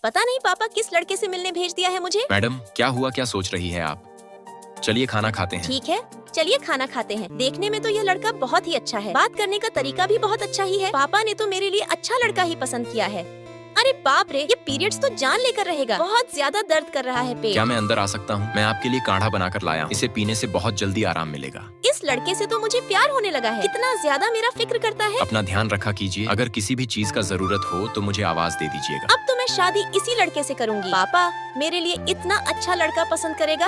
पता नहीं पापा किस लड़के से मिलने भेज दिया है मुझे। मैडम क्या हुआ, क्या सोच रही है आप? चलिए खाना खाते हैं। ठीक है, चलिए खाना खाते हैं। देखने में तो यह लड़का बहुत ही अच्छा है, बात करने का तरीका भी बहुत अच्छा ही है। पापा ने तो मेरे लिए अच्छा लड़का ही पसंद किया है। अरे बाप रे, ये पीरियड्स तो जान लेकर रहेगा। बहुत ज्यादा दर्द कर रहा है पेट। क्या मैं अंदर आ सकता हूँ? मैं आपके लिए काढ़ा बनाकर लाया हूँ। इसे पीने से बहुत जल्दी आराम मिलेगा। इस लड़के से तो मुझे प्यार होने लगा है। इतना ज्यादा मेरा फिक्र करता है। अपना ध्यान रखा कीजिए। अगर किसी भी चीज का जरूरत हो तो मुझे आवाज दे दीजिएगा। अब तो मैं शादी इसी लड़के से करूंगी। पापा मेरे लिए इतना अच्छा लड़का पसंद करेगा।